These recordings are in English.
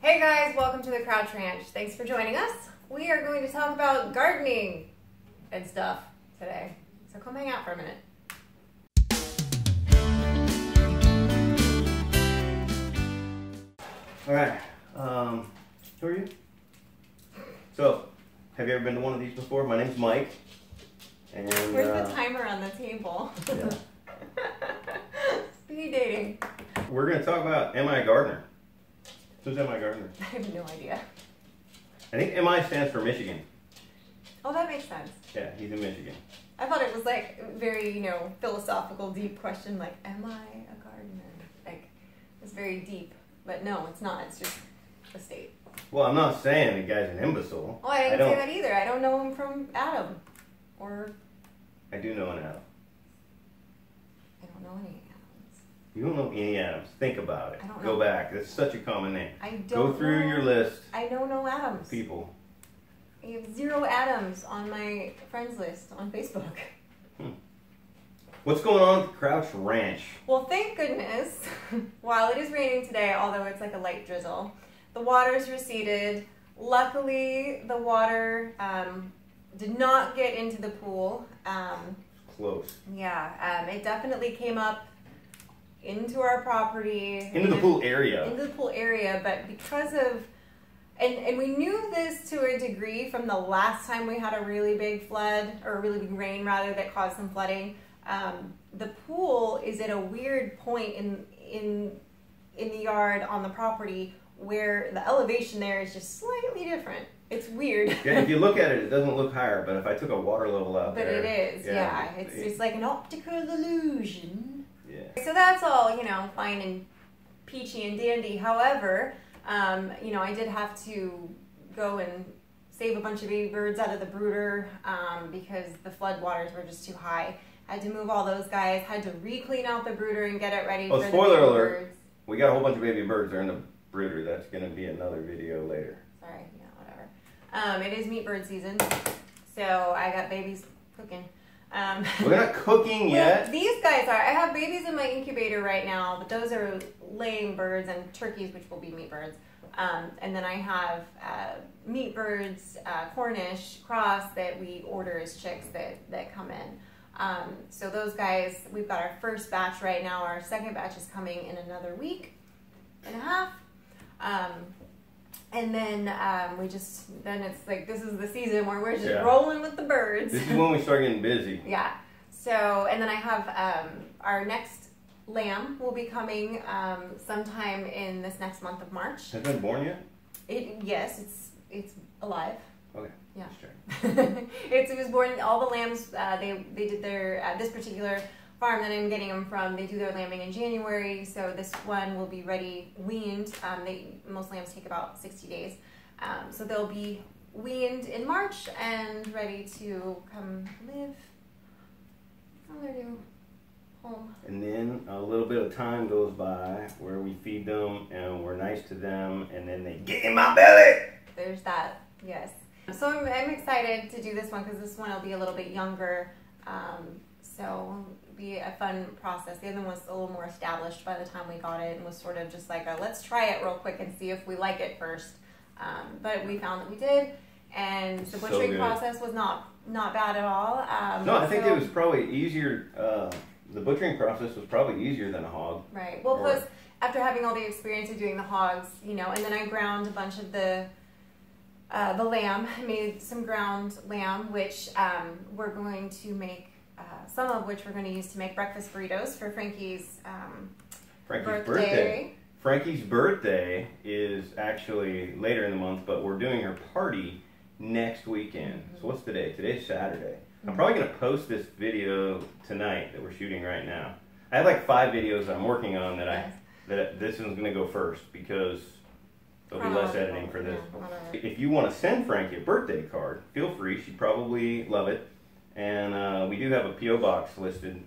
Hey guys, welcome to the Crouch Ranch. Thanks for joining us. We are going to talk about gardening and stuff today. So come hang out for a minute. All right, who are you? So, have you ever been to one of these before? My name's Mike. And where's the timer on the table? Yeah. Speed dating. We're going to talk about MIgardener. Who's MIgardener? I have no idea. I think MI stands for Michigan. Oh, that makes sense. Yeah, he's in Michigan. I thought it was like a very, philosophical, deep question, like, am I a gardener? Like, it's very deep. But no, it's not. It's just a state. Well, I'm not saying the guy's an imbecile. Oh, I didn't say that either. I don't know him from Adam. Or... I do know an Adam. I don't know any Adams. You don't know any Adams. Think about it. I don't know. Go back. That's such a common name. I don't Go through your list. I don't know Adams. People. I have 0 Adams on my friends list on Facebook. What's going on at the Crouch Ranch? Well, thank goodness, while it is raining today, although it's like a light drizzle, the water's receded. Luckily, the water did not get into the pool. Close. Yeah, it definitely came up into our property. Into the pool area. Into the pool area, but because of... And we knew this to a degree from the last time we had a really big flood, or a really big rain rather, that caused some flooding. The pool is at a weird point in the yard on the property where the elevation there is just slightly different. It's weird. Yeah, if you look at it, it doesn't look higher, but if I took a water level out but there... But it is, yeah. It's like an optical illusion. Yeah. So that's all, fine and peachy and dandy. However, I did have to go and save a bunch of baby birds out of the brooder because the flood waters were just too high. Had to move all those guys, had to re-clean out the brooder and get it ready for the spoiler baby alert, birds. We got a whole bunch of baby birds. They're in the brooder. That's going to be another video later. Sorry, whatever. It is meat bird season, so I got babies cooking. We're not cooking yet. Well, these guys are. I have babies in my incubator right now, but those are laying birds and turkeys, which will be meat birds. And then I have meat birds, Cornish, cross, that we order as chicks that come in. So those guys, we've got our first batch right now. Our second batch is coming in another week and a half. And then then it's like, this is the season where we're just rolling with the birds. This is when we start getting busy. Yeah. So, and then I have our next lamb will be coming sometime in this next month of March. Has it been born yet? Yes, it's alive. Okay. Yeah. Sure. It was born. All the lambs they did their this particular farm that I'm getting them from. They do their lambing in January, so this one will be ready weaned. Most lambs take about 60 days, so they'll be weaned in March and ready to come live on their new home. And then a little bit of time goes by where we feed them and we're nice to them, and then they get in my belly. There's that, yes. So I'm excited to do this one because this one will be a little bit younger, so it'll be a fun process. The other one was a little more established by the time we got it and was sort of just like let's try it real quick and see if we like it first. But we found that we did, and the butchering process was not bad at all. No, I think it was probably easier. The butchering process was probably easier than a hog. Right. Well, plus after having all the experience of doing the hogs, and then I ground a bunch of the lamb. I made some ground lamb, which we're going to make, some of which we're going to use to make breakfast burritos for Frankie's birthday. Frankie's birthday is actually later in the month, but we're doing her party next weekend. Mm-hmm. So what's today? Today's Saturday. I'm probably going to post this video tonight that we're shooting right now. I have like 5 videos that I'm working on that this one's going to go first because there'll be less editing for this. Yeah, if you want to send Frankie a birthday card, feel free. She'd probably love it. And we do have a P.O. box listed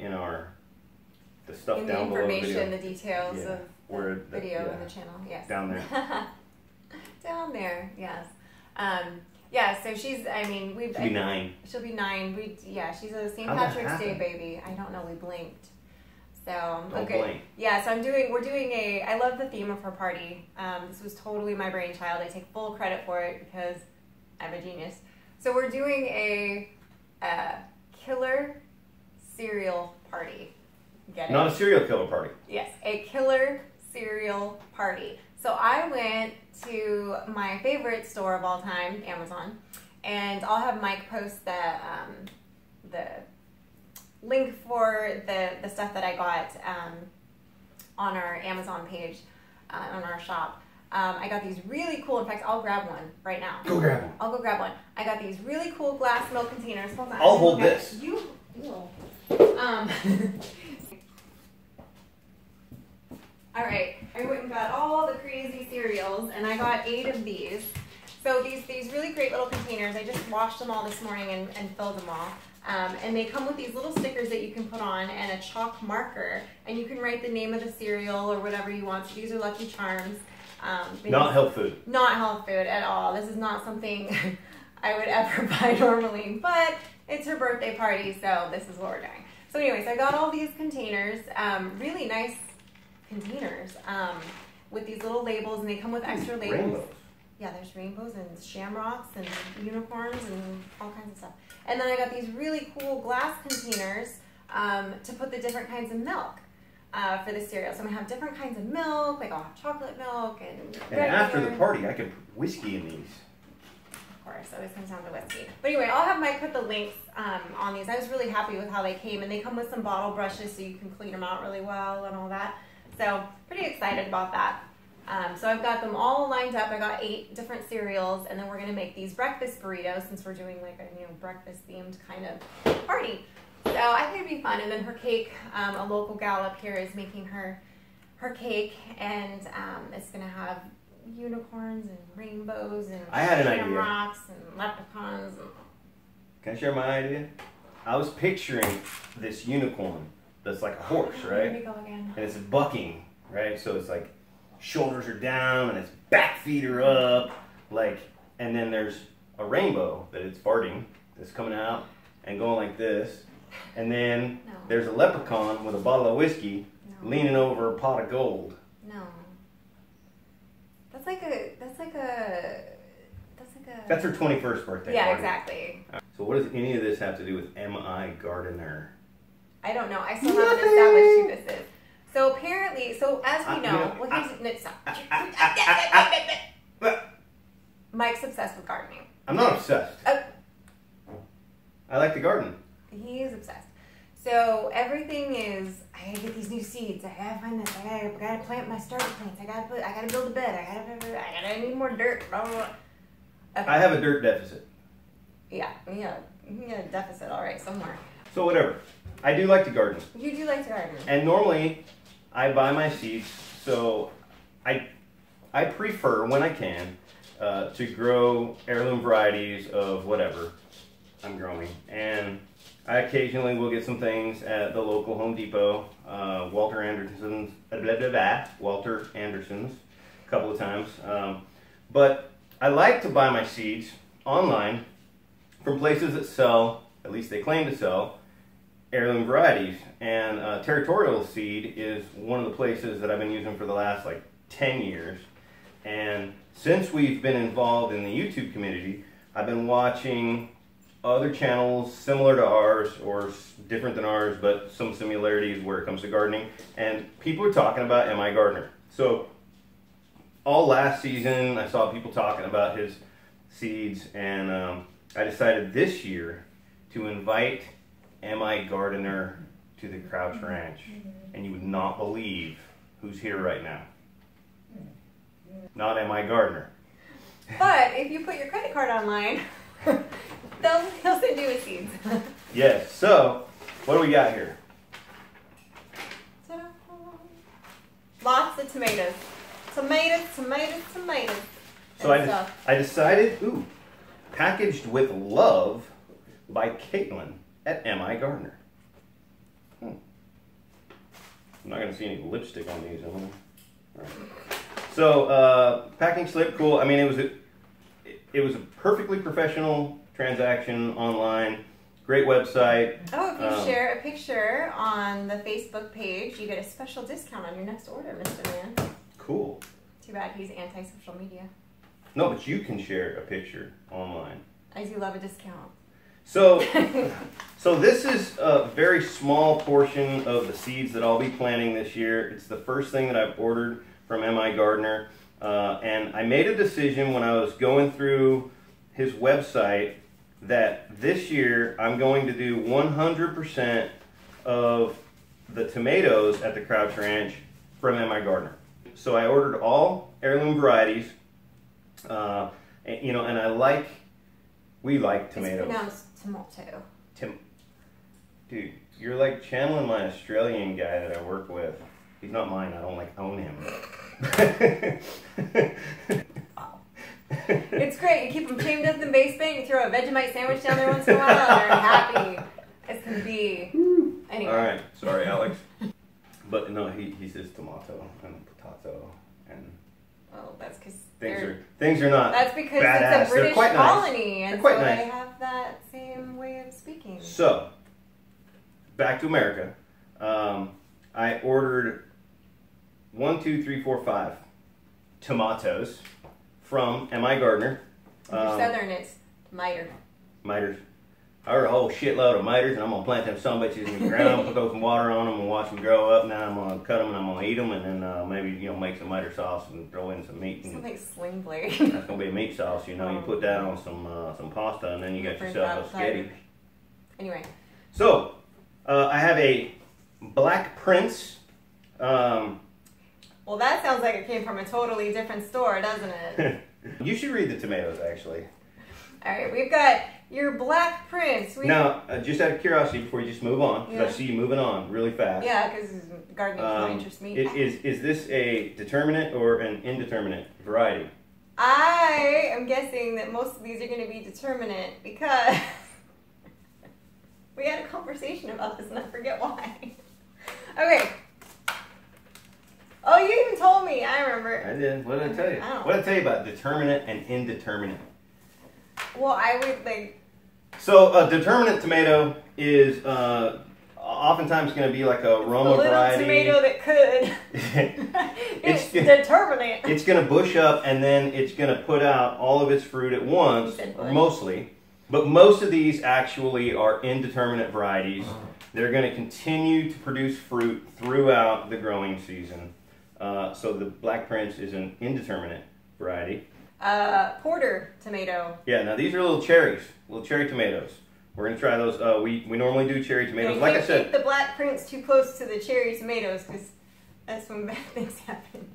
in the stuff down below the video. The details of the video and the channel. Yes. Down there. Down there, yes. So she's, she'll be 9. She'll be 9. She's a St. Patrick's Day baby. I don't know, we blinked. So Don't okay, blink. yeah. So we're doing a. I love the theme of her party. This was totally my brainchild. I take full credit for it because I'm a genius. So we're doing a killer cereal party. Get it? Not a serial killer party. Yes, a killer cereal party. So I went to my favorite store of all time, Amazon, and I'll have Mike post the link for the stuff that I got on our Amazon page, on our shop. I got these really cool, in fact, I'll grab one right now. Go grab one. I'll go grab one. I got these really cool glass milk containers. Hold on. I'll hold Okay. this. You. All right, I went and got all the crazy cereals, and I got 8 of these. So these really great little containers, I just washed them all this morning and filled them all. And they come with these little stickers that you can put on and a chalk marker, and you can write the name of the cereal or whatever you want. So these are Lucky Charms. Not health food. Not health food at all. This is not something I would ever buy normally, but it's her birthday party, so this is what we're doing. So anyways, I got all these containers, really nice containers, with these little labels, and they come with extra labels. Rainbows. Yeah, there's rainbows and shamrocks and unicorns and all kinds of stuff. And then I got these really cool glass containers to put the different kinds of milk for the cereal. So I'm gonna have different kinds of milk, like I'll have chocolate milk and after the party, I can put whiskey in these. Of course, always comes down to whiskey. But anyway, I'll have Mike put the links on these. I was really happy with how they came, and they come with some bottle brushes so you can clean them out really well and all that. So pretty excited about that. So I've got them all lined up. I got 8 different cereals, and then we're gonna make these breakfast burritos since we're doing like a breakfast themed kind of party. So I think it'd be fun. And then her cake, a local gal up here is making her cake, and it's gonna have unicorns and rainbows and I had an idea. shamrocks and leprechauns. Can I share my idea? I was picturing this unicorn that's like a horse, right? Here we go again. And it's bucking, right? So it's like shoulders are down and its back feet are up, like, and then there's a rainbow that it's farting that's coming out and going like this, and then there's a leprechaun with a bottle of whiskey leaning over a pot of gold. No. That's her 21st birthday Yeah, party. exactly. So what does any of this have to do with MIgardener? I don't know. I still haven't established who this is. So apparently, so as we know, Mike's obsessed with gardening. I'm not obsessed. I like to garden. He is obsessed. So everything is, I gotta get these new seeds. I gotta find this. I gotta plant my starter plants. I gotta build a bed. I need more dirt. Blah, blah, blah. Okay. I have a dirt deficit. Yeah, you got a deficit, all right, somewhere. So whatever. I do like to garden. You do like to garden. And normally, I buy my seeds, so I prefer, when I can, to grow heirloom varieties of whatever I'm growing. And I occasionally will get some things at the local Home Depot, Walter Anderson's, a couple of times. But I like to buy my seeds online from places that sell, at least they claim to sell, heirloom varieties. And Territorial Seed is one of the places that I've been using for the last like 10 years. And since we've been involved in the YouTube community, I've been watching other channels similar to ours or different than ours, but some similarities where it comes to gardening. And people are talking about MIgardener. So all last season, I saw people talking about his seeds, and I decided this year to invite MIgardener to the Crouch Ranch. And you would not believe who's here right now. Not MIgardener. But if you put your credit card online, they'll send you a seeds. Yes, so what do we got here? Ta-da. Lots of tomatoes. Tomatoes. So I decided, packaged with love by Caitlin at MIgardener. I'm not going to see any lipstick on these, am I? All right. So packing slip, cool. I mean, it was a perfectly professional transaction online. Great website. Oh, if you share a picture on the Facebook page, you get a special discount on your next order, Mr. Man. Cool. Too bad he's anti-social media. No, but you can share a picture online. I do love a discount. So, so this is a very small portion of the seeds that I'll be planting this year. It's the first thing that I've ordered from MIgardener. And I made a decision when I was going through his website that this year I'm going to do 100% of the tomatoes at the Crouch Ranch from MIgardener. So I ordered all heirloom varieties, and we like tomatoes. It's pronounced tomato. Dude, you're like channeling my Australian guy that I work with. He's not mine, I don't own him. It's great. You keep them chained up in the basement, you throw a Vegemite sandwich down there once in a while, and they're happy as can be. Anyway. All right, sorry, Alex. But no, he says tomato and potato and. Well, that's because things are not. That's because badass. it's a British colony, nice. and so nice. They have that same way of speaking. So, back to America. I ordered 5 tomatoes from MIgardener. Southern, it's Miters. I ordered a whole shitload of miters, and I'm gonna plant them sumbitches in the ground, put some water on them, and watch them grow up. Now I'm gonna cut them and I'm gonna eat them, and then maybe make some miter sauce and throw in some meat. Something sling blade. That's gonna be a meat sauce. You put that on some pasta, and then you got yourself a spaghetti. Anyway. So I have a Black Prince. Well, that sounds like it came from a totally different store, doesn't it? You should read the tomatoes, actually. All right, we've got your Black Prince. Now, just out of curiosity, before you just move on, because I see you moving on really fast. Yeah, because gardening does not interest me. Is this a determinate or an indeterminate variety? I am guessing that most of these are going to be determinate because we had a conversation about this and I forget why. Okay. Oh, you even told me. I remember. I did. What did I tell you? What did I tell you about determinate and indeterminate? Well, I would like. So a determinate tomato is oftentimes going to be like a Roma variety. Tomato that could. It's determinate. It's going to bush up and then it's going to put out all of its fruit at once, or mostly. But most of these actually are indeterminate varieties. They're going to continue to produce fruit throughout the growing season. So the Black Prince is an indeterminate variety. Porter tomato. Yeah, now these are little cherries, little cherry tomatoes. We're going to try those. We normally do cherry tomatoes. Like I said, keep the Black Prince too close to the cherry tomatoes because that's when bad things happen.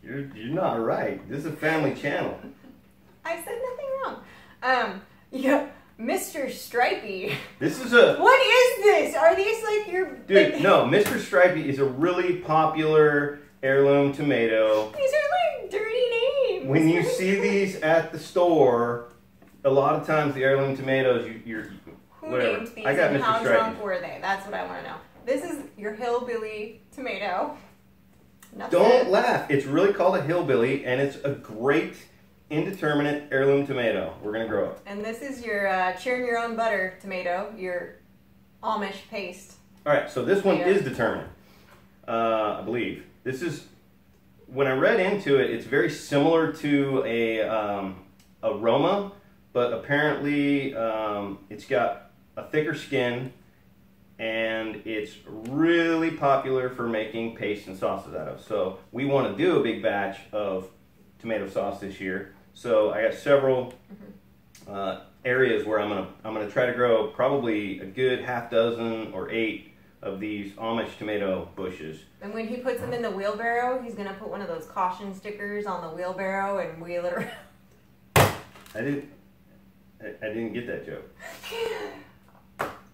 You're not right. This is a family channel. I said nothing wrong. Yeah, Mr. Stripey. This is a... What is this? Are these like your... Dude, no, Mr. Stripey is a really popular heirloom tomato. These are like dirty names. When you see these at the store, a lot of times the heirloom tomatoes, you're Who whatever. named these I got and Mr. how Stripey. drunk were they? That's what I want to know. This is your hillbilly tomato. Don't laugh. It's really called a hillbilly, and it's a great indeterminate heirloom tomato. We're going to grow it. And this is your churn your own butter tomato, your Amish paste. All right, so this one is determinate, I believe. This is, when I read into it, it's very similar to a Roma, but apparently it's got a thicker skin, and it's really popular for making paste and sauces out of. So we want to do a big batch of tomato sauce this year. So I got several areas where I'm gonna try to grow probably a good half dozen or 8 of these Amish tomato bushes. And when he puts them in the wheelbarrow, he's gonna put one of those caution stickers on the wheelbarrow and wheel it around. I didn't get that joke.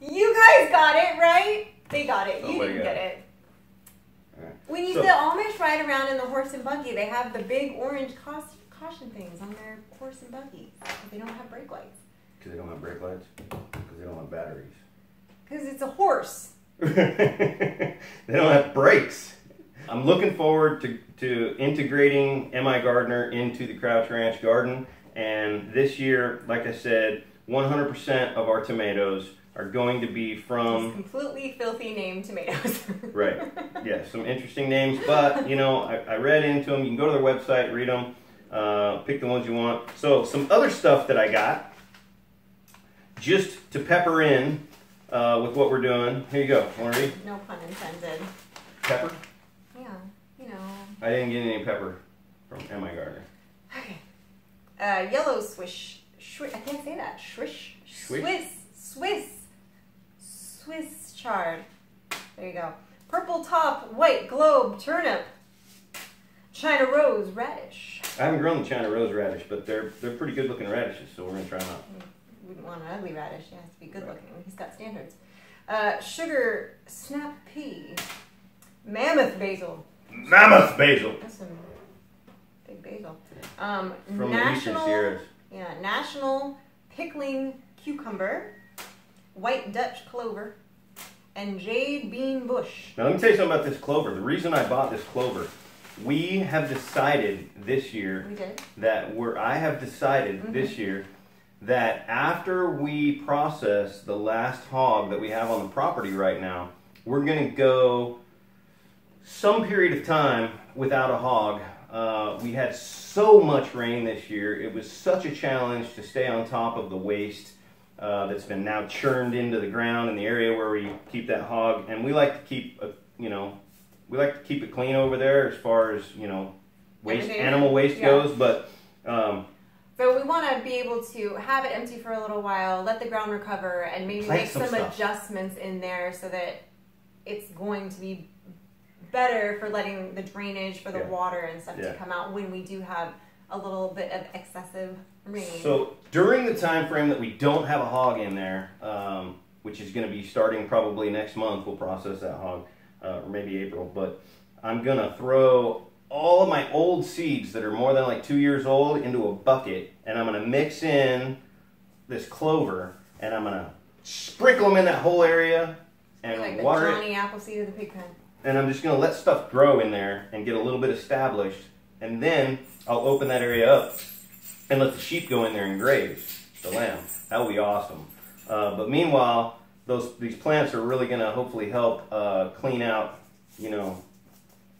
You guys got it, right? They got it. Somebody You didn't get it. All right. When the Amish ride around in the horse and buggy, they have the big orange caution things on their horse and buggy. They don't have brake lights. Because they don't have brake lights? Because they don't have batteries? Because it's a horse. They don't have brakes. I'm looking forward to integrating MIgardener into the Crouch Ranch garden. And this year, like I said, 100% of our tomatoes are going to be from... These completely filthy named tomatoes. Right. Yeah, some interesting names, but, you know, I read into them. You can go to their website, read them, pick the ones you want. So, some other stuff that I got, just to pepper in with what we're doing. Here you go. Want to read? No pun intended. Pepper? Yeah, you know. I didn't get any pepper from MIgardener. Okay. Yellow swish. I can't say that. Swish. Swiss chard. There you go. Purple top, white globe turnip. China rose radish. I haven't grown the China rose radish, but they're pretty good looking radishes, so we're going to try them out. We wouldn't want an ugly radish. It has to be good looking. He's got standards. Sugar snap pea. Mammoth basil. Mammoth basil! That's some big basil. From the Eastern Sierras. Yeah, national pickling cucumber, white Dutch clover, and jade bean bush. Now let me tell you something about this clover. The reason I bought this clover, we have decided this year that this year that after we process the last hog that we have on the property right now, we're going to go some period of time without a hog. We had so much rain this year. It was such a challenge to stay on top of the waste that's been now churned into the ground in the area where we keep that hog. And we like to keep, keep it clean over there as far as, waste, animal waste goes. But we want to be able to have it empty for a little while, let the ground recover, and maybe make some adjustments in there so that it's going to be better for letting the drainage for the water and stuff to come out when we do have a little bit of excessive rain. So during the time frame that we don't have a hog in there, which is going to be starting probably next month, we'll process that hog, or maybe April, but I'm going to throw all of my old seeds that are more than like 2 years old into a bucket, and I'm going to mix in this clover, and I'm going to sprinkle them in that whole area and like water the Johnny Appleseed of the pig pen. And I'm just going to let stuff grow in there and get a little bit established. And then I'll open that area up and let the sheep go in there and graze the lamb. That will be awesome. But meanwhile, these plants are really going to hopefully help clean out,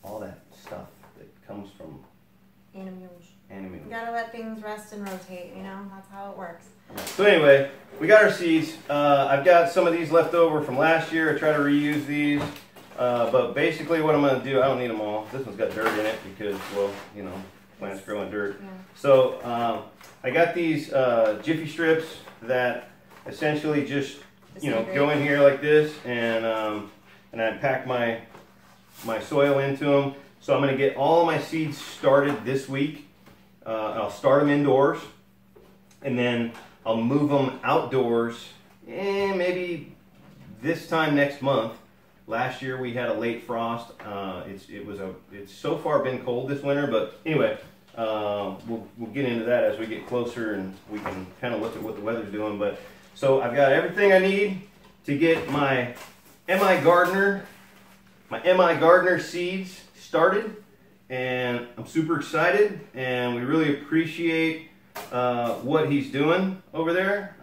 all that stuff that comes from animals. You got to let things rest and rotate, That's how it works. So anyway, we got our seeds. I've got some of these left over from last year. I try to reuse these. But basically what I'm going to do, I don't need them all. This one's got dirt in it because, plants grow in dirt. Yeah. So I got these Jiffy strips that essentially just, go in here like this, and I pack my soil into them. So I'm going to get all of my seeds started this week. I'll start them indoors, and then I'll move them outdoors, maybe this time next month. Last year we had a late frost. It's so far been cold this winter, but anyway, we'll get into that as we get closer, and we can kind of look at what the weather's doing. But so I've got everything I need to get my MIgardener seeds started, and I'm super excited, and we really appreciate what he's doing over there.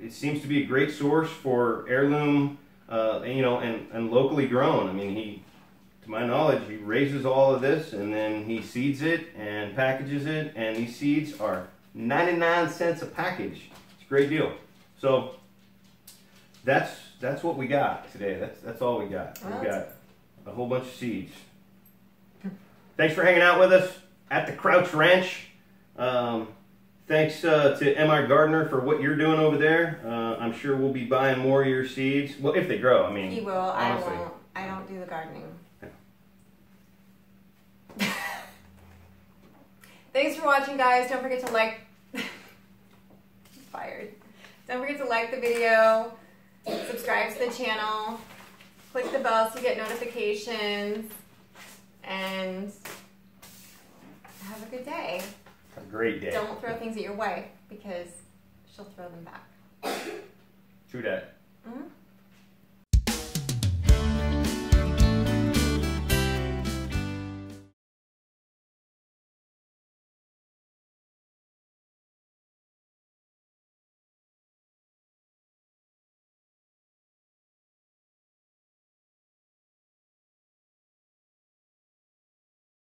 It seems to be a great source for heirloom. And locally grown. I mean, to my knowledge, he raises all of this, and then he seeds it and packages it, and these seeds are 99 cents a package. It's a great deal. So that's what we got today. That's all we got. We got a whole bunch of seeds. Thanks for hanging out with us at the Crouch Ranch. Thanks to MIgardener for what you're doing over there. I'm sure we'll be buying more of your seeds. Well, if they grow, I mean. He will. Honestly. I won't. I don't do the gardening. Yeah. Thanks for watching, guys. Don't forget to like. Fired. Don't forget to like the video. Subscribe to the channel. Click the bell so you get notifications. And have a good day. A great day. Don't throw things at your wife because she'll throw them back. True that.